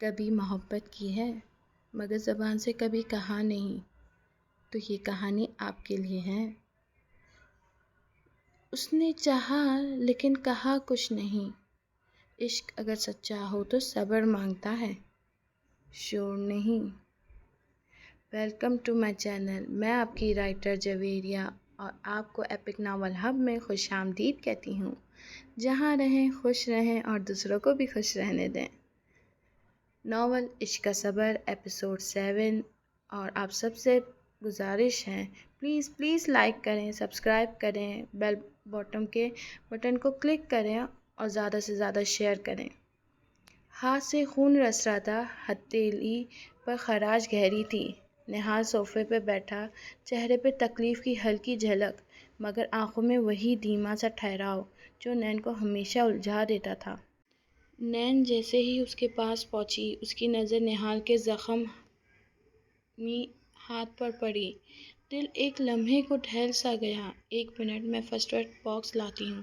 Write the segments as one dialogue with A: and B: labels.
A: کبھی محبت کی ہے مگر زبان سے کبھی کہا نہیں، تو یہ کہانی آپ کے لیے ہے۔ اس نے چاہا لیکن کہا کچھ نہیں۔ عشق اگر سچا ہو تو صبر مانگتا ہے، شور نہیں۔ ویلکم ٹو مائی چینل، میں آپ کی رائٹر جویریہ اور آپ کو ایپک ناول ہب میں خوش آمدید کہتی ہوں، جہاں رہیں خوش رہیں اور دوسروں کو بھی خوش رہنے دیں۔ ناول عشق کا صبر ایپیسوڈ 7، اور آپ سب سے گزارش ہے پلیز لائک کریں، سبسکرائب کریں، بیل باٹم کے بٹن کو کلک کریں اور زیادہ سے زیادہ شیئر کریں۔ ہاتھ سے خون رس رہا تھا، ہتھیلی پر خراش گہری تھی۔ نہال صوفے پہ بیٹھا، چہرے پہ تکلیف کی ہلکی جھلک، مگر آنکھوں میں وہی دھیما سا ٹھہراؤ جو نین کو ہمیشہ الجھا دیتا تھا۔ نین جیسے ہی اس کے پاس پہنچی، اس کی نظر نہال کے زخمی ہاتھ پر پڑی۔ دل ایک لمحے کو ٹھہر سا گیا۔ 1 منٹ میں فرسٹ ایڈ باکس لاتی ہوں،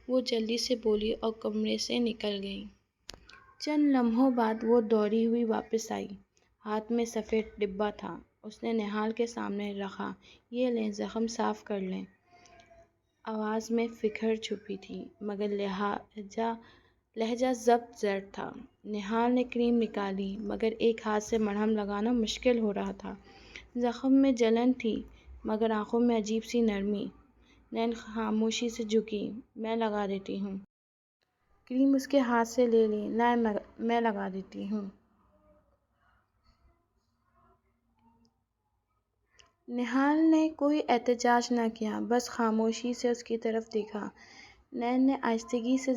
A: وہ جلدی سے بولی اور کمرے سے نکل گئی۔ چند لمحوں بعد وہ دوڑی ہوئی واپس آئی، ہاتھ میں سفید ڈبہ تھا۔ اس نے نہال کے سامنے رکھا، یہ لیں، زخم صاف کر لیں۔ آواز میں فکر چھپی تھی، مگر لہجہ ضبط زر تھا۔ نہال نے کریم نکالی، مگر ایک ہاتھ سے مرہم لگانا مشکل ہو رہا تھا۔ زخم میں جلن تھی، مگر آنکھوں میں عجیب سی نرمی۔ نین خاموشی سے جھکی۔ میں لگا دیتی ہوں۔ کریم اس کے ہاتھ سے لے لی۔ میں لگا دیتی ہوں۔ نہال نے کوئی احتجاج نہ کیا، بس خاموشی سے اس کی طرف دیکھا۔ نین نے آہستگی سے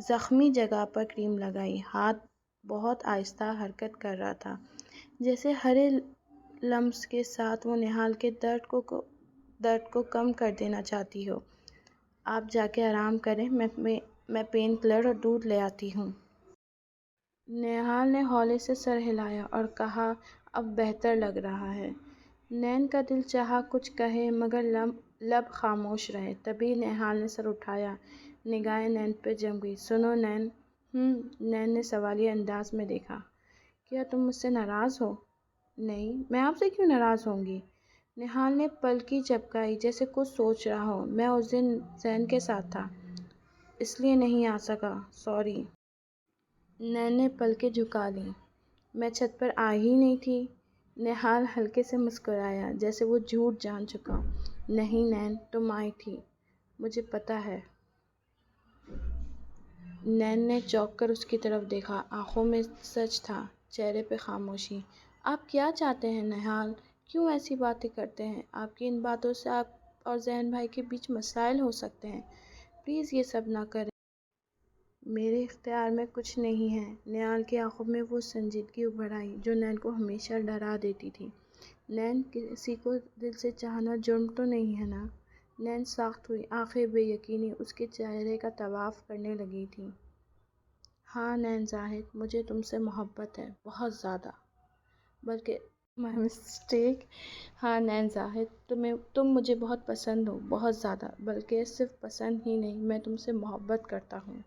A: زخمی جگہ پر کریم لگائی۔ ہاتھ بہت آہستہ حرکت کر رہا تھا، جیسے ہر لمس کے ساتھ وہ نہال کے درد کو کم کر دینا چاہتی ہو۔ آپ جا کے آرام کریں، میں پین کلر اور دودھ لے آتی ہوں۔ نہال نے ہولے سے سر ہلایا اور کہا، اب بہتر لگ رہا ہے۔ نین کا دل چاہا کچھ کہے، مگر لب خاموش رہے۔ تبھی نہال نے سر اٹھایا، نگاہیں نین پہ جم گئی۔ سنو نین۔ نین نے سوالیہ انداز میں دیکھا۔ کیا تم مجھ سے ناراض ہو؟ نہیں، میں آپ سے کیوں ناراض ہوں گی؟ نہال نے پلکی جھپکائی، جیسے کچھ سوچ رہا ہو۔ میں اس دن زین کے ساتھ تھا، اس لیے نہیں آ سکا، سوری۔ نین نے پلکیں جھکا لیں۔ میں چھت پر آئی ہی نہیں تھی۔ نہال ہلکے سے مسکرایا، جیسے وہ جھوٹ جان چکا۔ نہیں نین، تم آئی تھی، مجھے پتہ ہے۔ نین نے چونک کر اس کی طرف دیکھا۔ آنکھوں میں سچ تھا، چہرے پہ خاموشی۔ آپ کیا چاہتے ہیں نہال؟ کیوں ایسی باتیں کرتے ہیں؟ آپ کی ان باتوں سے آپ اور زین بھائی کے بیچ مسائل ہو سکتے ہیں۔ پلیز یہ سب نہ کریں۔ میرے اختیار میں کچھ نہیں ہے۔ نہال کی آنکھوں میں وہ سنجیدگی ابھر آئی جو نین کو ہمیشہ ڈرا دیتی تھی۔ نین، کسی کو دل سے چاہنا جرم تو نہیں ہے نا؟ نین ساخت ہوئی، آنکھیں بے یقینی اس کے چہرے کا طواف کرنے لگی تھیں۔ ہاں نین زاہد، مجھے تم سے محبت ہے، بہت زیادہ۔ بلکہ مائی مسٹیک۔ ہاں نین زاہد، تم مجھے بہت پسند ہو، بہت زیادہ۔ بلکہ صرف پسند ہی نہیں، میں تم سے محبت کرتا ہوں۔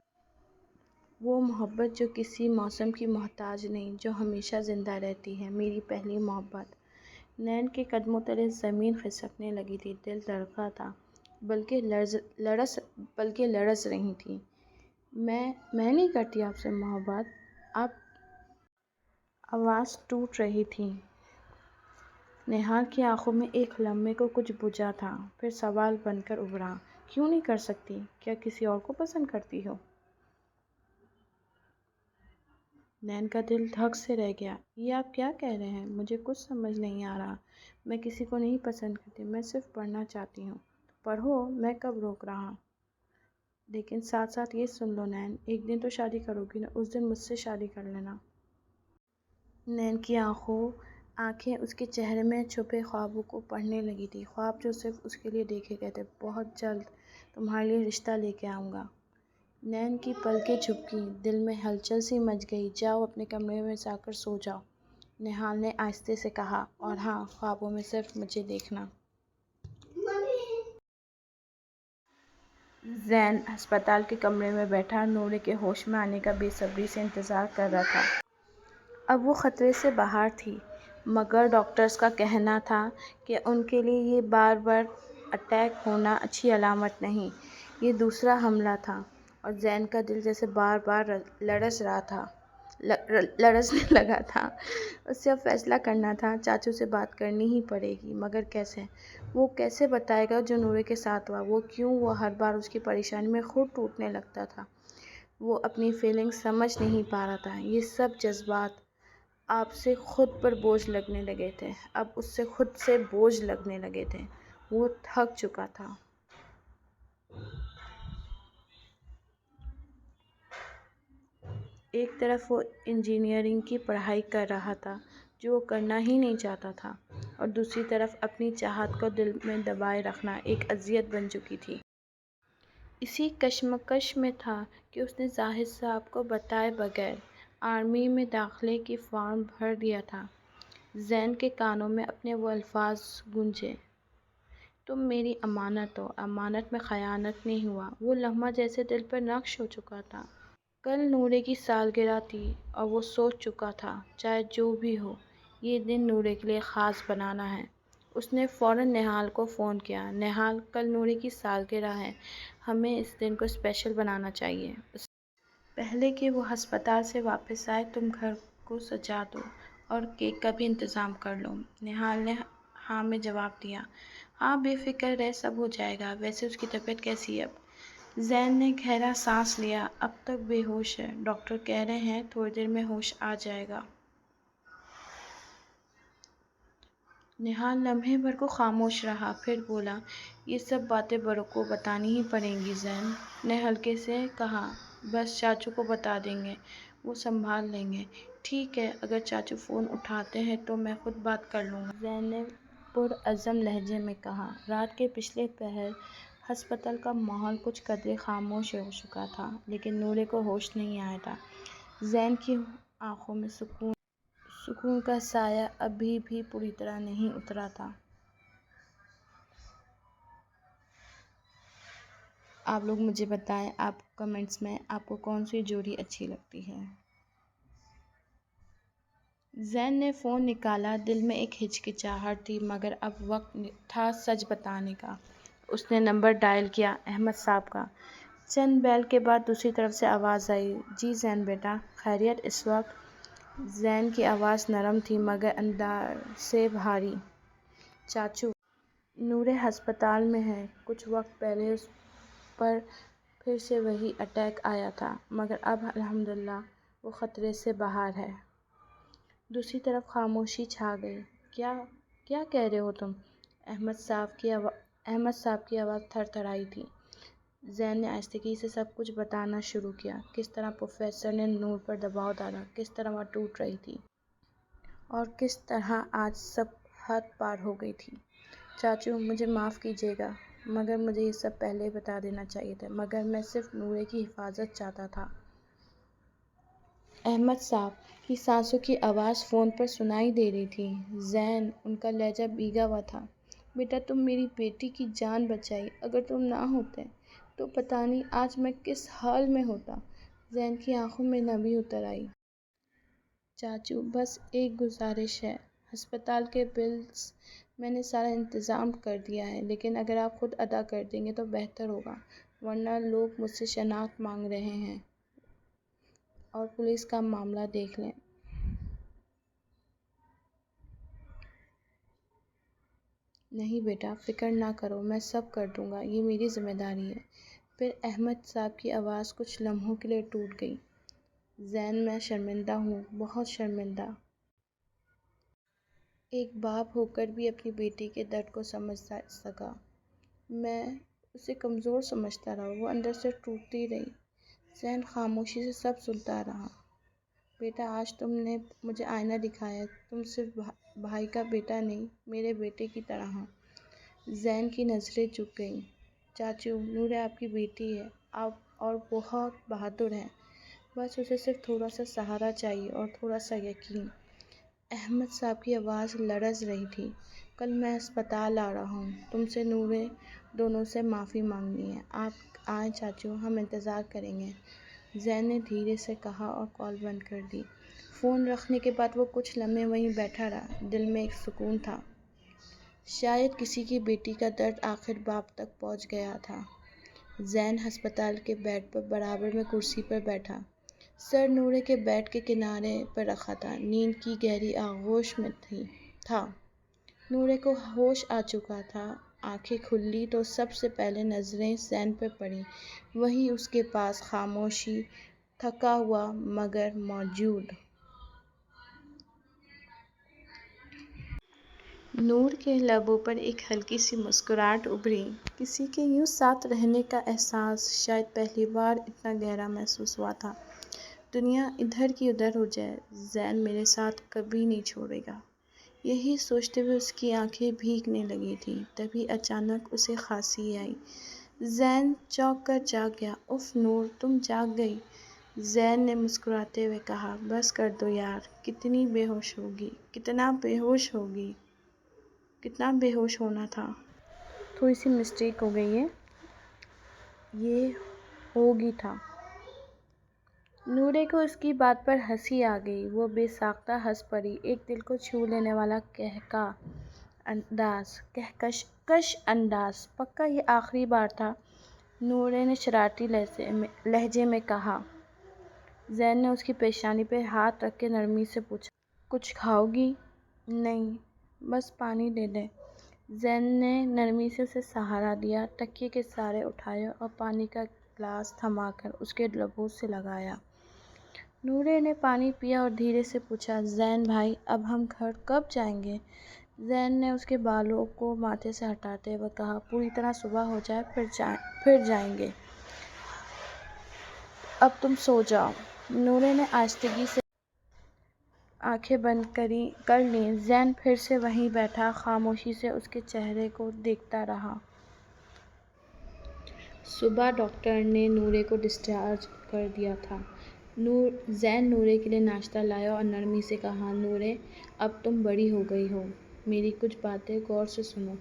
A: وہ محبت جو کسی موسم کی محتاج نہیں، جو ہمیشہ زندہ رہتی ہے، میری پہلی محبت۔ نین کے قدموں تلے زمین کھسکنے لگی تھی، دل دھڑکا تھا، بلکہ لرز رہی تھی۔ میں نہیں کرتی آپ سے محبت، آپ۔ آواز ٹوٹ رہی تھی۔ نہال کی آنکھوں میں ایک لمحے کو کچھ بجھا تھا، پھر سوال بن کر ابھرا، کیوں نہیں کر سکتی؟ کیا کسی اور کو پسند کرتی ہو؟ نین کا دل دھک سے رہ گیا۔ یہ آپ کیا کہہ رہے ہیں؟ مجھے کچھ سمجھ نہیں آ رہا۔ میں کسی کو نہیں پسند کرتی، میں صرف پڑھنا چاہتی ہوں۔ تو پڑھو، میں کب روک رہا؟ لیکن ساتھ ساتھ یہ سن لو نین، ایک دن تو شادی کرو گی نا، اس دن مجھ سے شادی کر لینا۔ نین کی آنکھیں اس کے چہرے میں چھپے خوابوں کو پڑھنے لگی تھی، خواب جو صرف اس کے لیے دیکھے گئے تھے۔ بہت جلد تمہارے لیے رشتہ لے کے آؤں گا۔ نین کی پلکیں جھپکیں، دل میں ہلچل سی مچ گئی۔ جاؤ اپنے کمرے میں جا کر سو جاؤ، نہال نے آہستہ سے کہا، اور ہاں، خوابوں میں صرف مجھے دیکھنا۔ زین ہسپتال کے کمرے میں بیٹھا نورے کے ہوش میں آنے کا بے صبری سے انتظار کر رہا تھا۔ اب وہ خطرے سے باہر تھی، مگر ڈاکٹرز کا کہنا تھا کہ ان کے لیے یہ بار بار اٹیک ہونا اچھی علامت نہیں۔ یہ دوسرا حملہ تھا اور زین کا دل جیسے بار بار لرزنے لگا تھا۔ اسے اب فیصلہ کرنا تھا، چاچو سے بات کرنی ہی پڑے گی، مگر کیسے؟ وہ کیسے بتائے گا جو نورے کے ساتھ ہوا؟ وہ ہر بار اس کی پریشانی میں خود ٹوٹنے لگتا تھا۔ وہ اپنی فیلنگز سمجھ نہیں پا رہا تھا۔ یہ سب جذبات آپ سے خود پر بوجھ لگنے لگے تھے، اب اس سے خود سے بوجھ لگنے لگے تھے۔ وہ تھک چکا تھا۔ ایک طرف وہ انجینئرنگ کی پڑھائی کر رہا تھا جو وہ کرنا ہی نہیں چاہتا تھا، اور دوسری طرف اپنی چاہت کو دل میں دبائے رکھنا ایک اذیت بن چکی تھی۔ اسی کشمکش میں تھا کہ اس نے زاہد صاحب کو بتائے بغیر آرمی میں داخلے کی فارم بھر دیا تھا۔ زین کے کانوں میں اپنے وہ الفاظ گونجے، تم میری امانت ہو، امانت میں خیانت نہیں ہوا۔ وہ لمحہ جیسے دل پر نقش ہو چکا تھا۔ کل نورے کی سالگرہ تھی اور وہ سوچ چکا تھا چاہے جو بھی ہو، یہ دن نورے کے لیے خاص بنانا ہے۔ اس نے فوراً نہال کو فون کیا، نہال کل نورے کی سالگرہ ہے، ہمیں اس دن کو اسپیشل بنانا چاہیے۔ پہلے کہ وہ ہسپتال سے واپس آئے تم گھر کو سجا دو اور کیک کا بھی انتظام کر لو۔ نہال نے ہاں میں جواب دیا۔ ہاں بے فکر رہ، سب ہو جائے گا۔ ویسے اس کی طبیعت کیسی ہے اب؟ زین نے گہرا سانس لیا۔ اب تک بے ہوش ہے، ڈاکٹر کہہ رہے ہیں تھوڑی دیر میں ہوش آ جائے گا۔ نہال لمحے بھر کو خاموش رہا، پھر بولا، یہ سب باتیں بڑوں کو بتانی ہی پڑیں گی زین نے ہلکے سے کہا۔ بس چاچو کو بتا دیں گے، وہ سنبھال لیں گے۔ ٹھیک ہے، اگر چاچو فون اٹھاتے ہیں تو میں خود بات کر لوں گا، زین نے پرعزم لہجے میں کہا۔ رات کے پچھلے پہر ہسپتال کا ماحول کچھ قدرے خاموش ہو چکا تھا، لیکن نورے کو ہوش نہیں آیا تھا۔ زین کی آنکھوں میں سکون کا سایہ ابھی بھی پوری طرح نہیں اترا تھا۔ آپ لوگ مجھے بتائیں، آپ کمنٹس میں آپ کو کون سی جوڑی اچھی لگتی ہے؟ زین نے فون نکالا، دل میں ایک ہچکچاہٹ تھی، مگر اب وقت تھا سچ بتانے کا۔ اس نے نمبر ڈائل کیا، احمد صاحب کا۔ چند بیل کے بعد دوسری طرف سے آواز آئی، جی زین بیٹا، خیریت اس وقت؟ زین کی آواز نرم تھی مگر اندر سے بھاری۔ چاچو، نورے ہسپتال میں ہے۔ کچھ وقت پہلے اس پر پھر سے وہی اٹیک آیا تھا، مگر اب الحمدللہ وہ خطرے سے باہر ہے۔ دوسری طرف خاموشی چھا گئی۔ کیا کہہ رہے ہو تم؟ احمد صاحب کی آواز تھر تھرائی تھی۔ زین نے آہستگی سے سب کچھ بتانا شروع کیا، کس طرح پروفیسر نے نور پر دباؤ ڈالا، کس طرح وہ ٹوٹ رہی تھی، اور کس طرح آج سب حد پار ہو گئی تھی۔ چاچو، مجھے معاف کیجیے گا، مگر مجھے یہ سب پہلے ہی بتا دینا چاہیے تھا، مگر میں صرف نورے کی حفاظت چاہتا تھا۔ احمد صاحب کی سانسوں کی آواز فون پر سنائی دے رہی تھی۔ زین، ان کا لہجہ بھیگا ہوا تھا، بیٹا تم میری بیٹی کی جان بچائی، اگر تم نہ ہوتے تو پتہ نہیں آج میں کس حال میں ہوتا۔ زین کی آنکھوں میں نمی اتر آئی۔ چاچو، بس ایک گزارش ہے، ہسپتال کے بلز میں نے سارا انتظام کر دیا ہے، لیکن اگر آپ خود ادا کر دیں گے تو بہتر ہوگا، ورنہ لوگ مجھ سے شناخت مانگ رہے ہیں اور پولیس کا معاملہ دیکھ لیں۔ نہیں بیٹا، فکر نہ کرو، میں سب کر دوں گا، یہ میری ذمہ داری ہے۔ پھر احمد صاحب کی آواز کچھ لمحوں کے لیے ٹوٹ گئی۔ زین، میں شرمندہ ہوں، بہت شرمندہ۔ ایک باپ ہو کر بھی اپنی بیٹی کے درد کو سمجھ سکا۔ میں اسے کمزور سمجھتا رہا، وہ اندر سے ٹوٹتی رہی۔ زین خاموشی سے سب سنتا رہا۔ بیٹا، آج تم نے مجھے آئینہ دکھایا، تم صرف بھائی کا بیٹا نہیں، میرے بیٹے کی طرح ہو۔ زین کی نظریں جھک گئیں۔ چاچو، نورے آپ کی بیٹی ہے، اور بہت بہادر ہے، بس اسے صرف تھوڑا سا سہارا چاہیے اور تھوڑا سا یقین۔ احمد صاحب کی آواز لرز رہی تھی۔ کل میں ہسپتال آ رہا ہوں، تم سے نورے دونوں سے معافی مانگنی ہے۔ آپ آئیں چاچو، ہم انتظار کریں گے۔ زین نے دھیرے سے کہا اور کال بند کر دی۔ فون رکھنے کے بعد وہ کچھ لمحے وہیں بیٹھا رہا۔ دل میں ایک سکون تھا۔ شاید کسی کی بیٹی کا درد آخر باپ تک پہنچ گیا تھا۔ زین ہسپتال کے بیڈ پر برابر میں کرسی پر بیٹھا، سر نورے کے بیڈ کے کنارے پر رکھا تھا۔ نیند کی گہری آغوش میں تھا۔ نورے کو ہوش آ چکا تھا۔ آنکھیں کھلی تو سب سے پہلے نظریں زین پر پڑیں۔ وہیں اس کے پاس خاموشی، تھکا ہوا مگر موجود۔ نور کے لبوں پر ایک ہلکی سی مسکراہٹ ابھری۔ کسی کے یوں ساتھ رہنے کا احساس شاید پہلی بار اتنا گہرا محسوس ہوا تھا۔ دنیا ادھر کی ادھر ہو جائے، زین میرے ساتھ کبھی نہیں چھوڑے گا۔ یہی سوچتے ہوئے اس کی آنکھیں بھیگنے لگی تھیں۔ تبھی اچانک اسے کھانسی آئی۔ زین چونک کر جاگ گیا۔ اف نور، تم جاگ گئی! زین نے مسکراتے ہوئے کہا۔ بس کر دو یار، کتنا بے ہوش ہونا تھا۔ تھوڑی سی مسٹیک ہو گئی ہے، یہ ہوگی تھا۔ نورے کو اس کی بات پر ہنسی آ گئی۔ وہ بے ساختہ ہنس پڑی۔ ایک دل کو چھو لینے والا کہکش انداز۔ پکا یہ آخری بار تھا؟ نورے نے شرارتی لہجے میں کہا۔ زین نے اس کی پیشانی پہ ہاتھ رکھ کے نرمی سے پوچھا۔ کچھ کھاؤ گی؟ نہیں، بس پانی دے دے۔ زین نے نرمی سے اسے سہارا دیا، تکیے کے سہارے اٹھایا اور پانی کا گلاس تھما کر اس کے لبوں سے لگایا۔ نورے نے پانی پیا اور دھیرے سے پوچھا، زین بھائی، اب ہم گھر کب جائیں گے؟ زین نے اس کے بالوں کو ماتھے سے ہٹاتے ہوئے کہا، پوری طرح صبح ہو جائے پھر جائیں گے۔ اب تم سو جاؤ۔ نورے نے آہستگی سے آنکھیں بند کر لیں۔ زین پھر سے وہیں بیٹھا خاموشی سے اس کے چہرے کو دیکھتا رہا۔ صبح ڈاکٹر نے نورے کو ڈسچارج کر دیا تھا۔ زین نورے کے لیے ناشتہ لایا اور نرمی سے کہا، نورے، اب تم بڑی ہو گئی ہو، میری کچھ باتیں غور سے سنو۔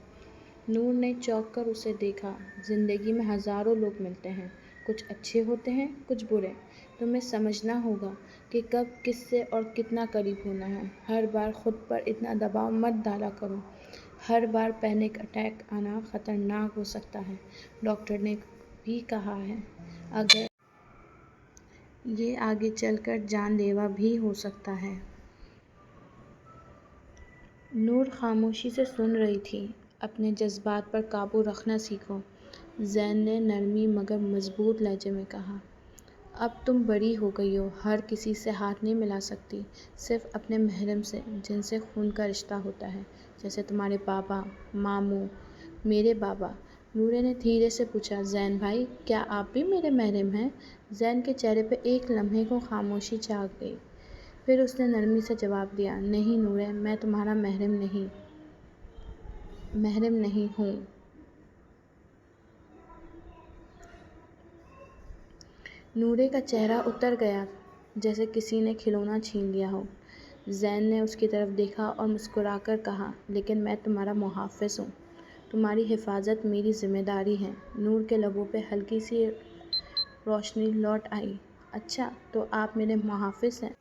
A: نور نے چونک کر اسے دیکھا۔ زندگی میں ہزاروں لوگ ملتے ہیں، کچھ اچھے ہوتے ہیں، کچھ برے۔ تمہیں سمجھنا ہوگا کہ کب کس سے اور کتنا قریب ہونا ہے۔ ہر بار خود پر اتنا دباؤ مت ڈالا کرو۔ ہر بار پینک اٹیک آنا خطرناک ہو سکتا ہے۔ ڈاکٹر نے بھی کہا ہے، اگر یہ آگے چل کر جان لیوا بھی ہو سکتا ہے۔ نور خاموشی سے سن رہی تھی۔ اپنے جذبات پر قابو رکھنا سیکھو، زین نے نرمی مگر مضبوط لہجے میں کہا۔ اب تم بڑی ہو گئی ہو، ہر کسی سے ہاتھ نہیں ملا سکتی، صرف اپنے محرم سے، جن سے خون کا رشتہ ہوتا ہے، جیسے تمہارے بابا، ماموں، میرے بابا۔ نورے نے دھیرے سے پوچھا، زین بھائی، کیا آپ بھی میرے محرم ہیں؟ زین کے چہرے پہ ایک لمحے کو خاموشی چھا گئی، پھر اس نے نرمی سے جواب دیا، نہیں نورے، میں تمہارا محرم نہیں ہوں۔ نورے کا چہرہ اتر گیا جیسے کسی نے کھلونا چھین لیا ہو۔ زین نے اس کی طرف دیکھا اور مسکرا کر کہا، لیکن میں تمہارا محافظ ہوں، تمہاری حفاظت میری ذمہ داری ہے۔ نور کے لبوں پہ ہلکی سی روشنی لوٹ آئی۔ اچھا، تو آپ میرے محافظ ہیں؟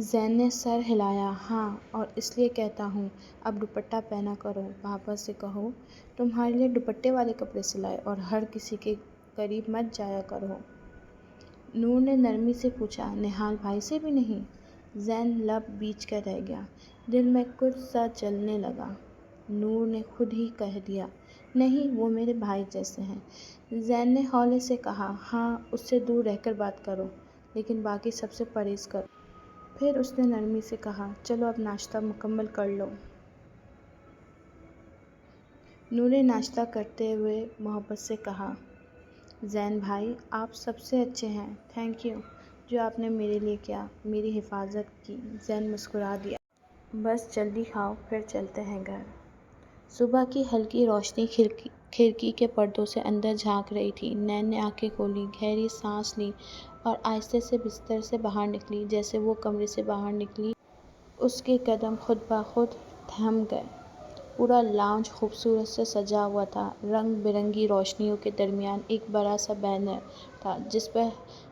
A: زین نے سر ہلایا۔ ہاں، اور اس لیے کہتا ہوں، اب دوپٹہ پہنا کرو، بابا سے کہو تمہارے لیے دوپٹے والے کپڑے سلائے، اور ہر کسی کے قریب مت جایا کرو۔ نور نے نرمی سے پوچھا، نہال بھائی سے بھی نہیں؟ زین لب بیچ کر رہ گیا۔ دل میں کچھ سا جلنے لگا۔ نور نے خود ہی کہہ دیا، نہیں، وہ میرے بھائی جیسے ہیں۔ زین نے ہولے سے کہا، ہاں، اس سے دور رہ کر بات کرو، لیکن باقی سب سے پرہیز کرو۔ پھر اس نے نرمی سے کہا، چلو اب ناشتہ مکمل کر لو۔ نور نے ناشتہ کرتے ہوئے محبت سے کہا، زین بھائی، آپ سب سے اچھے ہیں، تھینک یو، جو آپ نے میرے لیے کیا، میری حفاظت کی۔ زین مسکرا دیا۔ بس جلدی کھاؤ، پھر چلتے ہیں گھر۔ صبح کی ہلکی روشنی کھڑکی کے پردوں سے اندر جھانک رہی تھی۔ نین نے آنکھیں کھولیں، گہری سانس لی اور آہستہ سے بستر سے باہر نکلی۔ جیسے وہ کمرے سے باہر نکلی، اس کے قدم خود بخود تھم گئے۔ پورا لاؤنج خوبصورت سے سجا ہوا تھا۔ رنگ برنگی روشنیوں کے درمیان ایک بڑا سا بینر تھا جس پر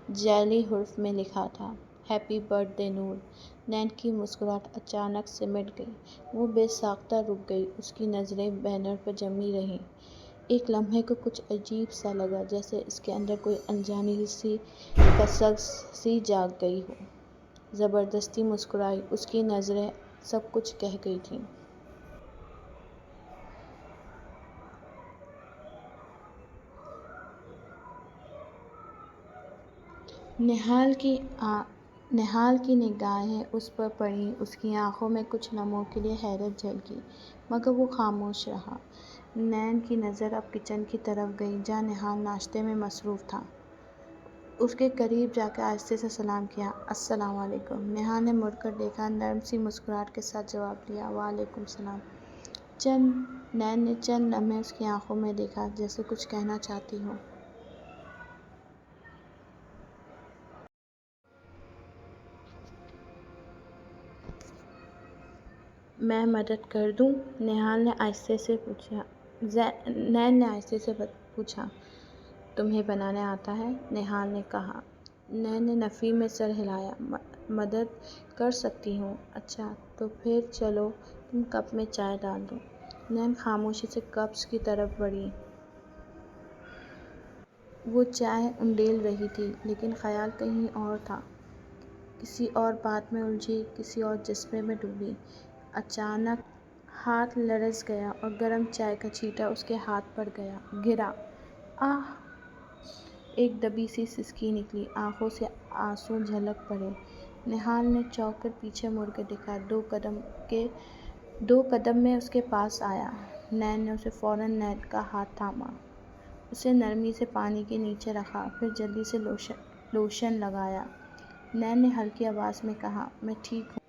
A: جعلی حرف میں لکھا تھا، ہیپی برتھ ڈے نور۔ نین کی مسکراہٹ اچانک سمٹ گئی۔ وہ بے ساختہ رک گئی، اس کی نظریں بینر پر جمی رہیں۔ ایک لمحے کو کچھ عجیب سا لگا، جیسے اس کے اندر کوئی انجانی سی کسک سی جاگ گئی ہو۔ زبردستی مسکرائی، اس کی نظریں سب کچھ کہہ گئی تھیں۔ نہال کی نگاہیں اس پر پڑیں، اس کی آنکھوں میں کچھ لمحوں کے لیے حیرت جھلکی، مگر وہ خاموش رہا۔ نین کی نظر اب کچن کی طرف گئی، جہاں نہال ناشتے میں مصروف تھا۔ اس کے قریب جا کے آہستہ سے سلام کیا، السلام علیکم۔ نہال نے مڑ کر دیکھا، نرم سی مسکراہٹ کے ساتھ جواب دیا، وعلیکم السلام۔ نین نے چند لمحے اس کی آنکھوں میں دیکھا، جیسے کچھ کہنا چاہتی ہو۔ میں مدد کر دوں؟ نین نے آہستہ سے پوچھا۔ تمہیں بنانا آتا ہے؟ نہال نے کہا۔ نین نے نفی میں سر ہلایا، مدد کر سکتی ہوں۔ اچھا، تو پھر چلو تم کپ میں چائے ڈال دو۔ نین خاموشی سے کپس کی طرف بڑھی۔ وہ چائے انڈیل رہی تھی، لیکن خیال کہیں اور تھا، کسی اور بات میں الجھی، کسی اور جذبے میں ڈوبی۔ اچانک ہاتھ لرز گیا اور گرم چائے کا چھینٹا اس کے ہاتھ پر گرا۔ آہ! ایک دبی سی سسکی نکلی، آنکھوں سے آنسو جھلک پڑے۔ نہال نے چونک کر پیچھے مڑ کر دیکھا، دو قدم میں اس کے پاس آیا۔ نین نے اسے فوراً نین کا ہاتھ تھاما، اسے نرمی سے پانی کے نیچے رکھا، پھر جلدی سے لوشن لگایا۔ نین نے ہلکی آواز میں کہا، میں ٹھیک ہوں۔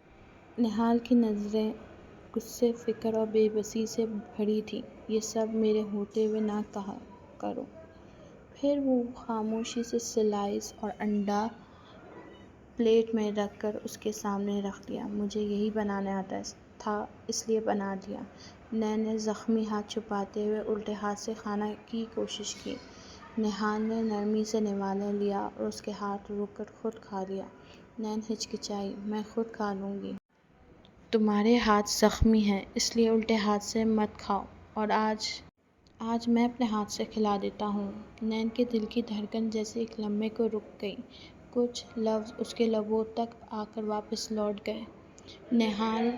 A: نہال کی نظریں غصے، فکر اور بے بسی سے بھری تھیں۔ یہ سب میرے ہوتے ہوئے نہ کہا کرو۔ پھر وہ خاموشی سے سلائس اور انڈا پلیٹ میں رکھ کر اس کے سامنے رکھ دیا۔ مجھے یہی بنانا آتا تھا، اس لیے بنا دیا۔ نین نے زخمی ہاتھ چھپاتے ہوئے الٹے ہاتھ سے کھانے کی کوشش کی۔ نہال نے نرمی سے نوالا لیا اور اس کے ہاتھ روک کر خود کھا لیا۔ نین ہچکچائی، میں خود کھا لوں گی۔ تمہارے ہاتھ زخمی ہیں، اس لیے الٹے ہاتھ سے مت کھاؤ، اور آج میں اپنے ہاتھ سے کھلا دیتا ہوں۔ نین کے دل کی دھڑکن جیسے ایک لمحے کو رک گئی، کچھ لفظ اس کے لبوں تک آ کر واپس لوٹ گئے۔ نہال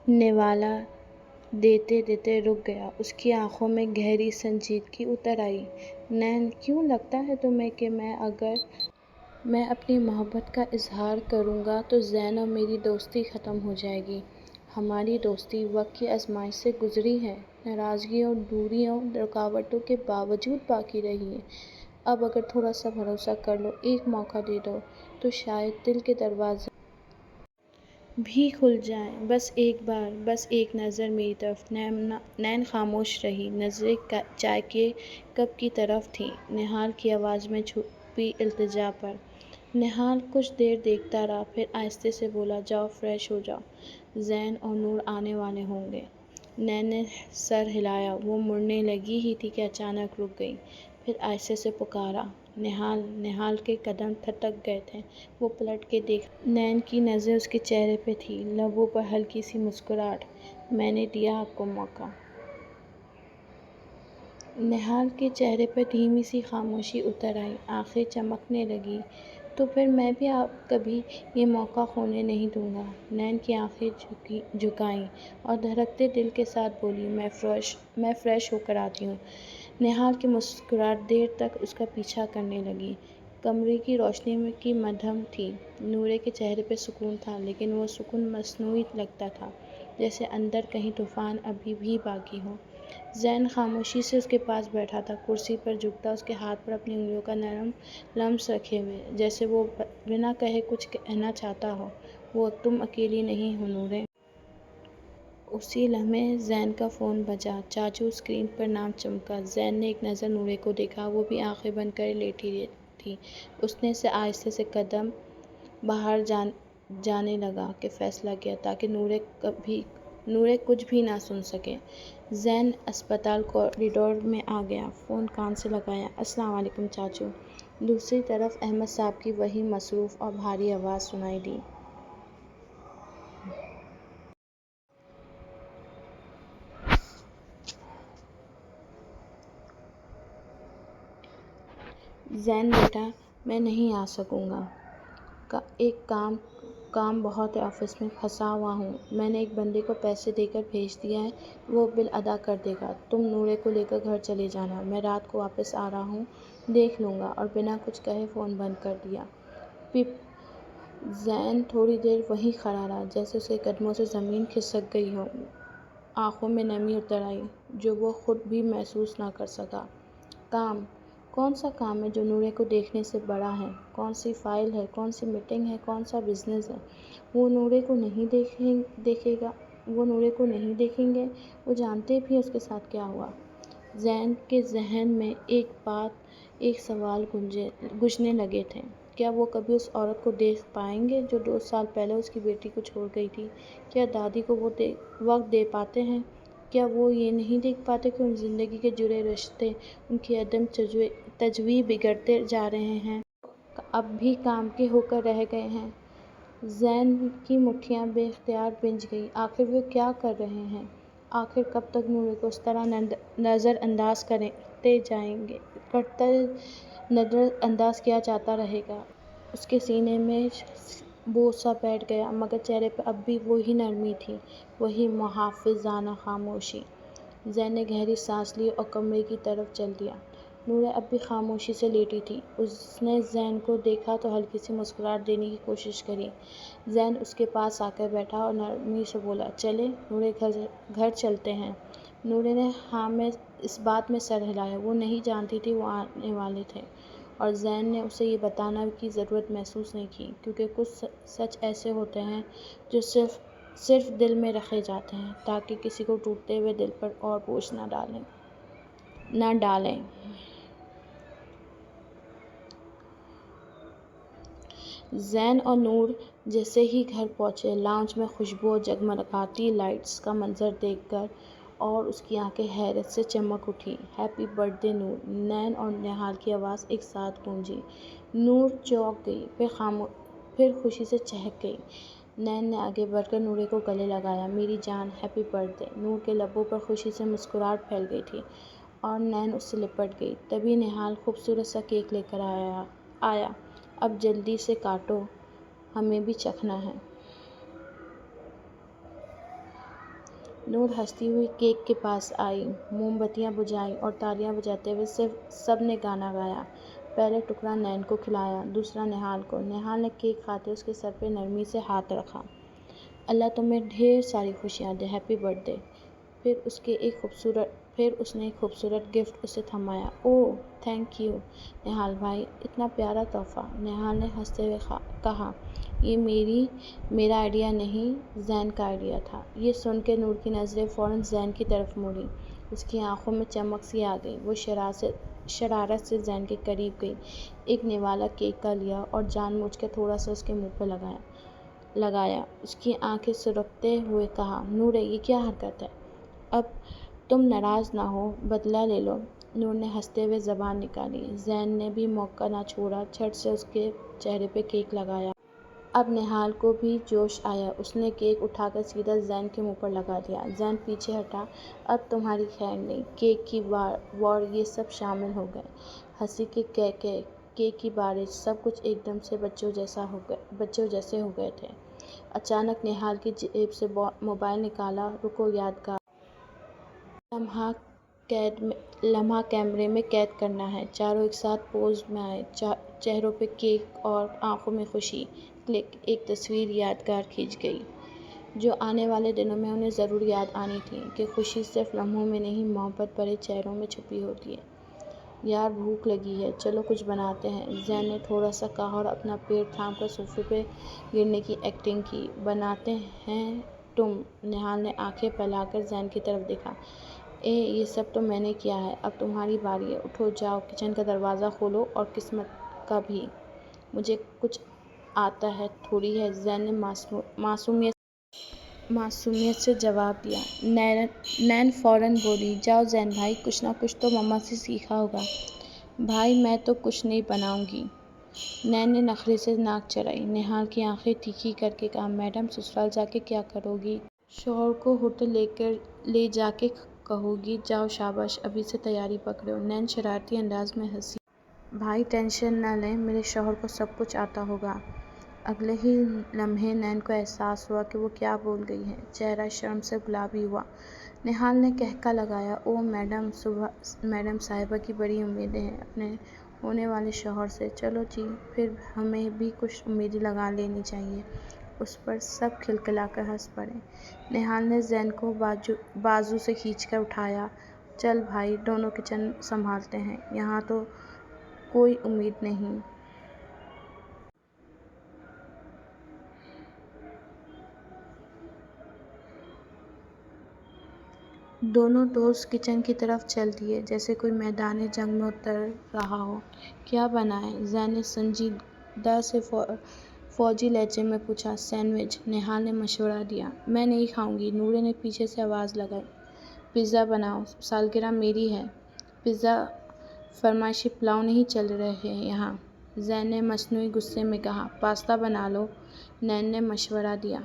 A: نوالا دیتے دیتے رک گیا، اس کی آنکھوں میں گہری سنجیدگی اتر آئی۔ نین، کیوں لگتا ہے تمہیں کہ اگر میں اپنی محبت کا اظہار کروں گا تو زین اور میری دوستی ختم ہو جائے گی؟ ہماری دوستی وقت کی آزمائش سے گزری ہے، ناراضگیوں، دوریوں، رکاوٹوں کے باوجود باقی رہی ہے۔ اب اگر تھوڑا سا بھروسہ کر لو، ایک موقع دے دو، تو شاید دل کے دروازے بھی کھل جائیں۔ بس ایک بار، بس ایک نظر میری طرف۔ نین خاموش رہی، نظریں چائے کے کپ کی طرف تھیں، نہال کی آواز میں چھپی التجا پر۔ نہال کچھ دیر دیکھتا رہا، پھر آہستہ سے بولا، جاؤ فریش ہو جاؤ، زین اور نور آنے والے ہوں گے۔ نین نے سر ہلایا، وہ مڑنے لگی ہی تھی کہ اچانک رک گئی، پھر آہستہ سے پکارا، نہال! نہال کے قدم تھھک گئے تھے، وہ پلٹ کے دیکھا۔ نین کی نظر اس کے چہرے پہ تھی، لبوں پر ہلکی سی مسکراہٹ۔ میں نے دیا آپ کو موقع۔ نہال کے چہرے پر دھیمی سی خاموشی اتر آئی، آنکھیں چمکنے لگیں۔ تو پھر میں بھی کبھی یہ موقع کھونے نہیں دوں گا۔ نین کی آنکھیں جھکائیں اور دھڑکتے دل کے ساتھ بولی، میں فریش ہو کر آتی ہوں۔ نہال کی مسکراہٹ دیر تک اس کا پیچھا کرنے لگی۔ کمرے کی روشنی کی مدھم تھی، نورے کے چہرے پہ سکون تھا، لیکن وہ سکون مصنوعی لگتا تھا، جیسے اندر کہیں طوفان ابھی بھی باقی ہو۔ زین خاموشی سے اس کے پاس بیٹھا تھا، کرسی پر جھکا، اس کے ہاتھ پر اپنی انگلیوں کا نرم لمس رکھے ہوئے، جیسے وہ بنا کہے کچھ کہنا چاہتا ہو۔ تم اکیلی نہیں ہو نورے۔ اسی لمحے زین کا فون بجا، چاچو۔ اسکرین پر نام چمکا۔ زین نے ایک نظر نورے کو دیکھا، وہ بھی آنکھیں بند کرے لیٹی تھی۔ اس نے آہستہ سے قدم باہر جانے لگا کہ فیصلہ کیا، تاکہ نورے کچھ بھی نہ سن سکے۔ زین اسپتال کوریڈور میں آ گیا، فون کان سے لگایا، السلام علیکم چاچو۔ دوسری طرف احمد صاحب کی وہی مصروف اور بھاری آواز سنائی دی۔ زین بیٹا، میں نہیں آ سکوں گا، ایک کام بہت ہے، آفس میں پھنسا ہوا ہوں۔ میں نے ایک بندے کو پیسے دے کر بھیج دیا ہے، وہ بل ادا کر دے گا۔ تم نورے کو لے کر گھر چلے جانا، میں رات کو واپس آ رہا ہوں، دیکھ لوں گا۔ اور بنا کچھ کہے فون بند کر دیا۔ پپ۔ زین تھوڑی دیر وہیں کھڑا رہا، جیسے اس کے قدموں سے زمین کھسک گئی ہو، آنکھوں میں نمی اتر آئی جو وہ خود بھی محسوس نہ کر سکا۔ کام؟ کون سا کام ہے جو نورے کو دیکھنے سے بڑا ہے؟ کون سی فائل ہے، کون سی میٹنگ ہے، کون سا بزنس ہے؟ وہ نورے کو نہیں دیکھیں گے، وہ جانتے بھی اس کے ساتھ کیا ہوا۔ زین کے ذہن میں ایک سوال گونجنے لگے تھے۔ کیا وہ کبھی اس عورت کو دیکھ پائیں گے جو 2 سال پہلے اس کی بیٹی کو چھوڑ گئی تھی؟ کیا دادی کو وہ وقت دے پاتے ہیں؟ کیا وہ یہ نہیں دیکھ پاتے کہ ان زندگی کے جڑے رشتے، ان کی عدم تجویز بگڑتے جا رہے ہیں، اب بھی کام کے ہو کر رہ گئے ہیں؟ زین کی مٹھیاں بے اختیار بھیج گئیں۔ آخر وہ کیا کر رہے ہیں؟ آخر کب تک نورے کو اس طرح نظر انداز کیا جاتا رہے گا؟ اس کے سینے میں بوجھ سا بیٹھ گیا، مگر چہرے پر اب بھی وہی نرمی تھی، وہی محافظانہ خاموشی۔ زین نے گہری سانس لی اور کمرے کی طرف چل دیا۔ نورے اب بھی خاموشی سے لیٹی تھی۔ اس نے زین کو دیکھا تو ہلکی سی مسکراہٹ دینے کی کوشش کی۔ زین اس کے پاس آ کر بیٹھا اور نرمی سے بولا، چلیں نورے، گھر چلتے ہیں۔ نورے نے ہاں میں اس بات میں سر ہلایا۔ وہ نہیں جانتی تھی وہ آنے والے تھے، اور زین نے اسے یہ بتانا کی ضرورت محسوس نہیں کی، کیونکہ کچھ سچ ایسے ہوتے ہیں جو صرف دل میں رکھے جاتے ہیں تاکہ کسی کو ٹوٹتے ہوئے دل پر اور بوجھ نہ ڈالیں۔ زین اور نور جیسے ہی گھر پہنچے، لاؤنج میں خوشبو اور جگمگاتی لائٹس کا منظر دیکھ کر اور اس کی آنکھیں حیرت سے چمک اٹھیں۔ ہیپی برتھ ڈے نور! نین اور نہال کی آواز ایک ساتھ گونجی۔ نور چونک گئی، پھر خوشی سے چہک گئی۔ نین نے آگے بڑھ کر نورے کو گلے لگایا۔ میری جان، ہیپی برتھ ڈے! نور کے لبوں پر خوشی سے مسکراہٹ پھیل گئی تھی اور نین اس سے لپٹ گئی۔ تبھی نہال خوبصورت سا کیک لے کر آیا۔ اب جلدی سے کاٹو، ہمیں بھی چکھنا ہے۔ نور ہنستی ہوئی کیک کے پاس آئی، موم بتیاں بجھائیں اور تالیاں بجاتے ہوئے سب نے گانا گایا۔ پہلا ٹکڑا نین کو کھلایا، دوسرا نہال کو۔ نہال نے کیک کھاتے اس کے سر پہ نرمی سے ہاتھ رکھا۔ اللہ تمہیں ڈھیر ساری خوشیاں دے، ہیپی برتھ ڈے! پھر اس نے ایک خوبصورت گفٹ اسے تھمایا۔ اوہ، تھینک یو نہال بھائی، اتنا پیارا تحفہ! نہال نے ہنستے ہوئے کہا، یہ میرا آئیڈیا نہیں، زین کا آئیڈیا تھا۔ یہ سن کے نور کی نظریں فوراً زین کی طرف مڑیں۔ اس کی آنکھوں میں چمک سی آ گئی۔ وہ شرارت سے زین کے قریب گئی، ایک نوالا کیک کا لیا اور جان بوجھ کر تھوڑا سا اس کے منہ پہ لگایا۔ اس کی آنکھیں سرختے ہوئے کہا، نورے، یہ کیا حرکت ہے؟ اب تم ناراض نہ ہو، بدلہ لے لو۔ نور نے ہنستے ہوئے زبان نکالی۔ زین نے بھی موقع نہ چھوڑا، جھٹ سے اس کے چہرے پہ کیک لگایا۔ اب نہال کو بھی جوش آیا، اس نے کیک اٹھا کر سیدھا زین کے منہ پر لگا دیا۔ زین پیچھے ہٹا، اب تمہاری خیر نہیں۔ کیک کی وار یہ سب شامل ہو گئے، ہنسی کے کہکہے، کیک کی بارش، سب کچھ ایک دم سے بچوں جیسے ہو گئے تھے۔ اچانک نہال کی جیب سے موبائل نکالا۔ رکو، یادگار لمحہ کیمرے میں قید کرنا ہے۔ چاروں ایک ساتھ پوز میں آئے، چہروں پہ کیک اور آنکھوں میں خوشی۔ کلک! ایک تصویر یادگار کھنچ گئی، جو آنے والے دنوں میں انہیں ضرور یاد آنی تھی کہ خوشی صرف لمحوں میں نہیں، محبت بھرے چہروں میں چھپی ہوتی ہے۔ یار، بھوک لگی ہے، چلو کچھ بناتے ہیں، زین نے تھوڑا سا کہا اور اپنا پیر تھام کر صوفے پہ گرنے کی ایکٹنگ کی۔ بناتے ہیں تم؟ نہال نے آنکھیں پھیلا کر زین کی طرف دیکھا۔ یہ سب تو میں نے کیا ہے، اب تمہاری باری ہے، اٹھو، جاؤ کچن کا دروازہ کھولو، اور قسمت کا بھی۔ مجھے کچھ آتا ہے تھوڑی ہے، زین نے معصومیت سے جواب دیا۔ نین فوراً بولی، جاؤ زین بھائی، کچھ نہ کچھ تو مما سے سیکھا ہوگا۔ بھائی میں تو کچھ نہیں بناؤں گی۔ نین نے نخرے سے ناک چڑھائی۔ نہال کی آنکھیں تیکھی کر کے کہا، میڈم سسرال جا کے کیا کرو گی؟ شوہر کو ہوٹل لے جا کے کہو گی۔ جاؤ شاباش، ابھی سے تیاری پکڑو۔ نین شرارتی انداز میں ہنسی۔ بھائی ٹینشن نہ لیں، میرے شوہر کو سب کچھ آتا ہوگا۔ اگلے ہی لمحے نین کو احساس ہوا کہ وہ کیا بول گئی ہے۔ چہرہ شرم سے گلابی ہوا۔ نہال نے قہقہ لگایا، اوہ میڈم صاحبہ کی بڑی امیدیں ہیں اپنے ہونے والے شوہر سے۔ چلو جی، پھر ہمیں بھی کچھ امیدیں لگا لینی چاہیے۔ اس پر سب کھلکھلا کر ہنس پڑے۔ نہال نے زین کو بازو سے کھینچ کر اٹھایا۔ چل بھائی، دونوں کچن سنبھالتے ہیں، یہاں تو کوئی امید نہیں۔ دونوں دوست کچن کی طرف چل دیے، جیسے کوئی میدان جنگ میں اتر رہا ہو۔ کیا بنائیں؟ زین نے سنجیدہ سے فوجی لہجے میں پوچھا۔ سینڈوچ، نہال نے مشورہ دیا۔ میں نہیں کھاؤں گی، نورے نے پیچھے سے آواز لگائی۔ پیزا بناؤ، سالگرہ میری ہے۔ پیزا فرمائشی پلاؤ نہیں چل رہے یہاں، زین نے مصنوعی غصے میں کہا۔ پاستا بنا لو، نین نے مشورہ دیا۔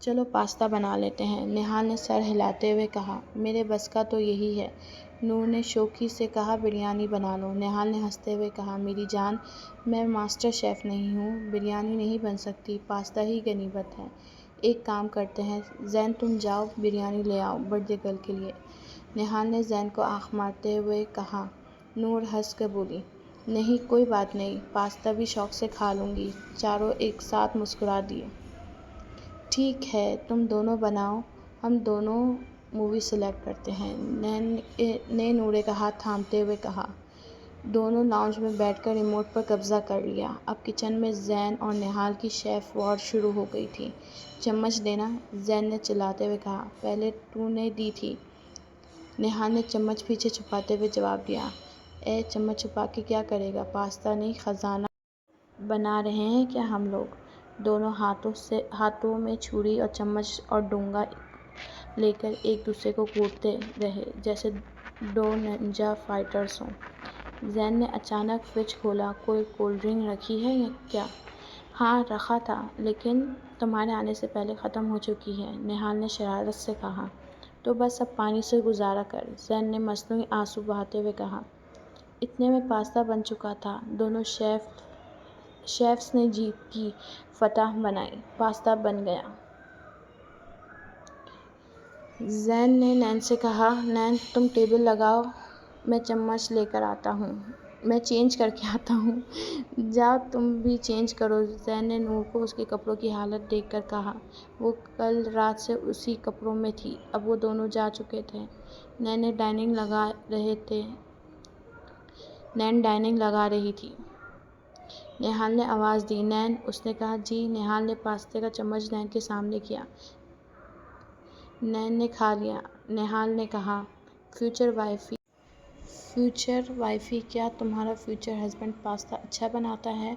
A: چلو پاستا بنا لیتے ہیں، نہال نے سر ہلاتے ہوئے کہا۔ میرے بس کا تو یہی ہے، نور نے شوخی سے کہا۔ بریانی بنا لو، نہال نے ہنستے ہوئے کہا۔ میری جان، میں ماسٹر شیف نہیں ہوں، بریانی نہیں بن سکتی، پاستا ہی غنیمت ہے۔ ایک کام کرتے ہیں، زین تم جاؤ بریانی لے آؤ برتھڈے گرل کے لیے، نہال نے زین کو آنکھ مارتے ہوئے کہا۔ نور ہنس کر بولی، نہیں کوئی بات نہیں، پاستا بھی شوق سے کھا لوں گی۔ چاروں ایک ساتھ مسکرا دیے۔ ٹھیک ہے، تم دونوں بناؤ، ہم دونوں مووی سلیکٹ کرتے ہیں، نین نے نورے کا ہاتھ تھامتے ہوئے کہا۔ دونوں لاؤنج میں بیٹھ کر ریموٹ پر قبضہ کر لیا۔ اب کچن میں زین اور نہال کی شیف وار شروع ہو گئی تھی۔ چمچ دینا، زین نے چلاتے ہوئے کہا۔ پہلے تو نے دی تھی، نہال نے چمچ پیچھے چھپاتے ہوئے جواب دیا۔ چمچ چھپا کے کیا کرے گا، پاستا نہیں خزانہ بنا رہے ہیں کیا ہم لوگ؟ دونوں ہاتھوں میں چھری اور چمچ اور ڈونگا لے کر ایک دوسرے کو کوٹتے رہے جیسے دو ننجا فائٹرز ہوں۔ زین نے اچانک فریج کھولا۔ کوئی کولڈ ڈرنک رکھی ہے کیا؟ ہاں رکھا تھا، لیکن تمہارے آنے سے پہلے ختم ہو چکی ہے، نہال نے شرارت سے کہا۔ تو بس اب پانی سے گزارا کر، زین نے مصنوعی آنسو بہاتے ہوئے کہا۔ اتنے میں پاستا بن چکا تھا۔ دونوں شیفز نے جیت کی فتح منائی، پاستا بن گیا۔ زین نے نین سے کہا، نین تم ٹیبل لگاؤ، میں چمچ لے کر آتا ہوں، میں چینج کر کے آتا ہوں۔ جاؤ تم بھی چینج کرو، زین نے نور کو اس کے کپڑوں کی حالت دیکھ کر کہا۔ وہ کل رات سے اسی کپڑوں میں تھی، اب وہ دونوں جا چکے تھے۔ نین ڈائننگ لگا رہی تھی۔ نہال نے آواز دی، نین، اس نے کہا۔ جی، نہال نے پاستے کا چمچ نین کے سامنے کیا۔ نین نے کھا لیا۔ نہال نے کہا، فیوچر وائفی، کیا تمہارا فیوچر ہسبینڈ پاستا اچھا بناتا ہے؟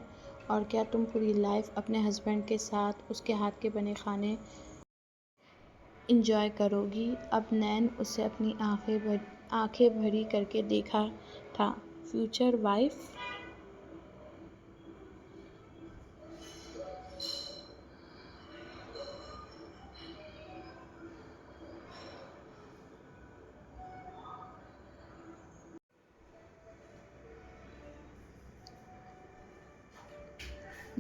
A: اور کیا تم پوری لائف اپنے ہسبینڈ کے ساتھ اس کے ہاتھ کے بنے کھانے انجوائے کرو گی؟ اب نین اسے اپنی آنکھیں بھری کر کے دیکھا تھا۔ Future wife?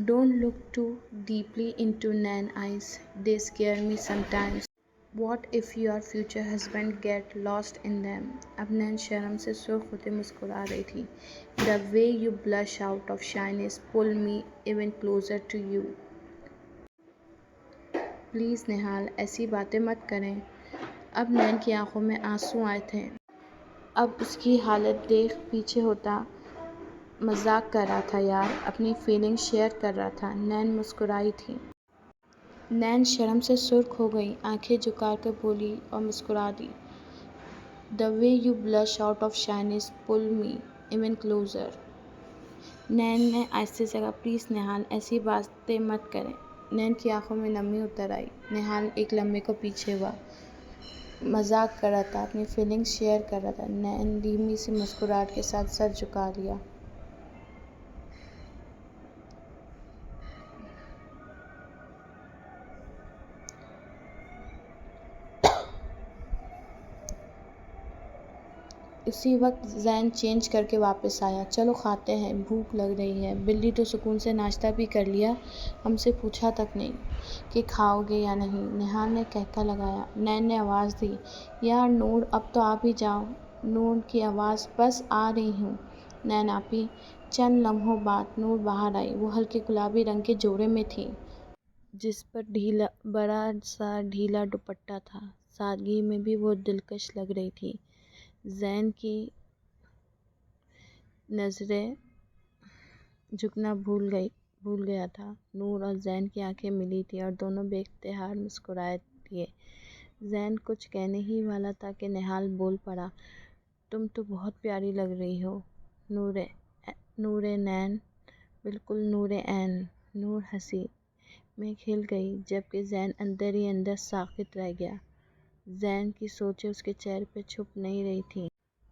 A: Don't look too deeply into Nan's eyes. They scare me sometimes. What if your future husband get lost in them? اب نین شرم سے سرخ ہوتے مسکرا رہی تھی۔ The way you blush out of shyness pull me even closer to you. Please Nihal, ایسی باتیں مت کریں۔ اب نین کی آنکھوں میں آنسو آئے تھے۔ اب اس کی حالت دیکھ پیچھے ہوتا مذاق کر رہا تھا یار، اپنی فیلنگ شیئر کر رہا تھا۔ نین مسکرائی تھی۔ نین شرم سے سرخ ہو گئی، آنکھیں جھکا کر بولی اور مسکرا دی۔ The way you blush out of shyness pull me even closer. نین نے آہستہ سے کہا، پلیز نہال، ایسی باتیں مت کریں۔ نین کی آنکھوں میں نمی اتر آئی۔ نہال ایک لمحے کو پیچھے ہوا۔ مذاق کر رہا تھا، اپنی فیلنگز شیئر کر رہا تھا۔ نین دھیمی سی مسکراہٹ کے ساتھ سر جھکا لیا۔ اسی وقت زین چینج کر کے واپس آیا۔ چلو کھاتے ہیں، بھوک لگ رہی ہے۔ بلی تو سکون سے ناشتہ بھی کر لیا، ہم سے پوچھا تک نہیں کہ کھاؤ گے یا نہیں۔ نہال نے قہقہ لگایا۔ نین نے آواز دی، یار نور اب تو آپ ہی جاؤ۔ نور کی آواز، بس آ رہی ہوں نین آپی۔ چند لمحوں بعد نور باہر آئی۔ وہ ہلکے گلابی رنگ کے جوڑے میں تھی جس پر بڑا سا ڈھیلا دوپٹہ تھا۔ سادگی میں بھی وہ دلکش لگ رہی تھی۔ زین کی نظریں جھکنا بھول گیا تھا۔ نور اور زین کی آنکھیں ملی تھیں اور دونوں بے اختیار مسکرائے تھے۔ زین کچھ کہنے ہی والا تھا کہ نہال بول پڑا، تم تو بہت پیاری لگ رہی ہو نور نین، بالکل نور عین۔ نور ہنسی۔ میں کھل گئی جبکہ زین اندر ہی اندر ساکت رہ گیا۔ زین کی سوچیں اس کے چہرے پہ چھپ نہیں رہی تھیں۔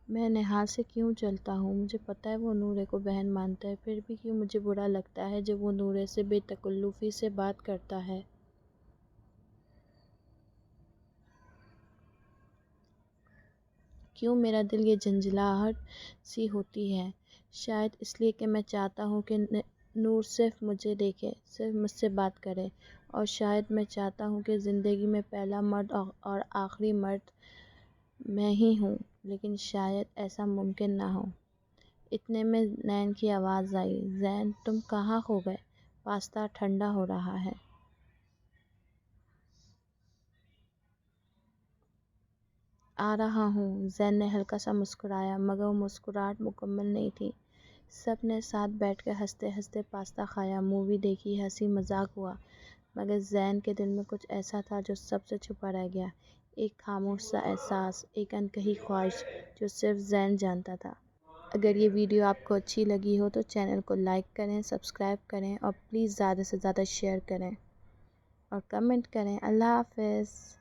A: میں نہال سے کیوں جلتا ہوں؟ مجھے پتہ ہے وہ نورے کو بہن مانتا ہے، پھر بھی کیوں مجھے برا لگتا ہے جب وہ نورے سے بے تکلفی سے بات کرتا ہے؟ کیوں میرا دل یہ جھنجھلاہٹ سی ہوتی ہے؟ شاید اس لیے کہ میں چاہتا ہوں کہ نور صرف مجھے دیکھے، صرف مجھ سے بات کرے، اور شاید میں چاہتا ہوں کہ زندگی میں پہلا مرد اور آخری مرد میں ہی ہوں، لیکن شاید ایسا ممکن نہ ہو۔ اتنے میں نین کی آواز آئی، زین تم کہاں کھو گئے؟ پاستا ٹھنڈا ہو رہا ہے۔ آ رہا ہوں۔ زین نے ہلکا سا مسکرایا، مگر وہ مسکراہٹ مکمل نہیں تھی۔ سب نے ساتھ بیٹھ کر ہنستے ہنستے پاستا کھایا، مووی دیکھی، ہنسی مذاق ہوا، مگر زین کے دل میں کچھ ایسا تھا جو سب سے چھپا رہ گیا، ایک خاموش سا احساس، ایک انکہی خواہش جو صرف زین جانتا تھا۔ اگر یہ ویڈیو آپ کو اچھی لگی ہو تو چینل کو لائک کریں، سبسکرائب کریں اور پلیز زیادہ سے زیادہ شیئر کریں اور کمنٹ کریں۔ اللہ حافظ۔